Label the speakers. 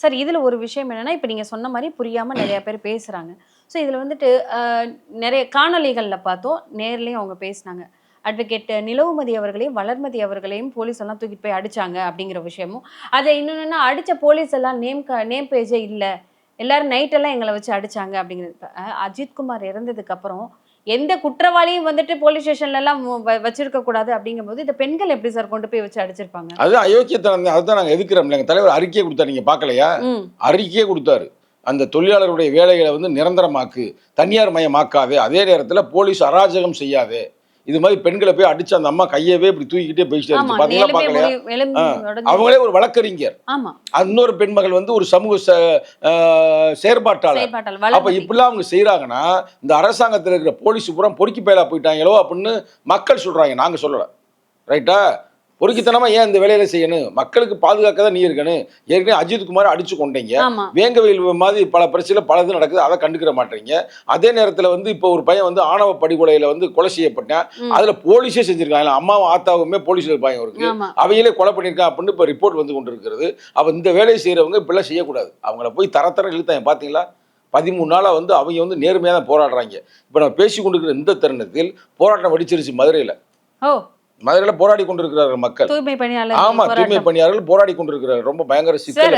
Speaker 1: Sir இதுல ஒரு விஷயம் என்னன்னா, இப்ப நீங்க சொன்ன மாரி புரியாம நெறைய பேர் பேசுறாங்க. ஸோ இதுல வந்துட்டு நெறைய காணொளிகள்ல பார்த்தோம். நேர்லயும் அவங்க பேசினாங்க. அட்வொகேட் நிலவுமதி அவர்களையும், வளர்மதி அவர்களையும் போலீஸ் எல்லாம் தூக்கிட்டு போய் அடிச்சாங்க அப்படிங்கிற விஷயமும், அத இன்னொன்னு அடிச்ச போலீஸ் எல்லாம் நேம் பேஜே இல்ல. எல்லாரும் நைட் எல்லாம் எங்கள வச்சு அடிச்சாங்க அப்படிங்கிறது. அஜித் குமார் இறந்ததுக்கு அப்புறம் எந்த குற்றவாளியும் வந்துட்டு போலீஸ் ஸ்டேஷன்ல எல்லாம் வச்சிருக்க கூடாது அப்படிங்கும்போது, இந்த பெண்கள் எப்படி சார் கொண்டு போய் வச்சு அடிச்சிருப்பாங்க?
Speaker 2: அது அயோக்கியத்தனம். அதுதான் நாங்க எதிர்க்கிறோம். எங்க தலைவர் அறிக்கையே கொடுத்தாரு. நீங்க பார்க்கலையா? அறிக்கையே கொடுத்தாரு. அந்த தொழிலாளருடைய வேலைகளை வந்து நிரந்தரமாக்கு, தனியார் மயமாக்காதே, அதே நேரத்தில் போலீஸ் அராஜகம் செய்யாதே. இது மாதிரி பெண்களை போய் அடிச்சு அந்த அம்மா கையவே இப்படி தூக்கிட்டே போயிட்டே இருந்துச்சு. பாத்தீங்களா பார்க்கலையா? அவங்களே ஒரு வழக்கறிஞர். இன்னொரு பெண்மகள் வந்து ஒரு சமூக செயற்பாட்டாளர். அப்ப இப்படிலாம் அவங்க செய்யறாங்கன்னா இந்த அரசாங்கத்தில் இருக்கிற போலீஸ் பூரா பொறுக்கி பயலா போயிட்டாங்களோ அப்படின்னு மக்கள் சொல்றாங்க. நாங்க சொல்லல. ரைட்டா? பொறுக்கித்தனமா ஏன் இந்த வேலையில செய்யணும்? மக்களுக்கு பாதுகாக்க தான் நீ இருக்கணும். ஏற்கனவே அஜித் குமார் அடிச்சு கொண்டீங்க. வேங்கவேல் மாதிரி பல பிரச்சனை பலது நடக்குது. அதை கண்டுக்கிற மாட்டீங்க. அதே நேரத்தில் வந்து இப்போ ஒரு பையன் வந்து ஆணவ படுகொலையில வந்து கொலை செய்யப்பட்டேன். அதுல போலீஸே செஞ்சிருக்காங்க. அம்மாவும் ஆத்தாவுமே போலீஸ்ல இருப்பாங்க. இருக்கு அவையிலே கொலை பண்ணியிருக்காங்க அப்படின்னு இப்போ ரிப்போர்ட் வந்து கொண்டு இருக்கிறது. அப்ப இந்த வேலையை செய்யறவங்க இப்படிலாம் செய்யக்கூடாது. அவங்கள போய் தர இழுத்தாங்க. பாத்தீங்களா? 13 நாளா வந்து அவங்க வந்து நேர்மையாக தான் போராடுறாங்க. இப்போ நம்ம பேசி கொண்டிருக்கிற இந்த தருணத்தில் போராட்டம் வெடிச்சிருச்சு மதுரையில். மதுரையில் போராடி கொண்டிருக்கிறார்கள் மக்கள்.
Speaker 1: தூய்மை பணியாளர்கள்.
Speaker 2: ஆமா, தூய்மை பணியாளர்கள் போராடி கொண்டிருக்கிறார்கள். ரொம்ப பயங்கர சிக்கல்.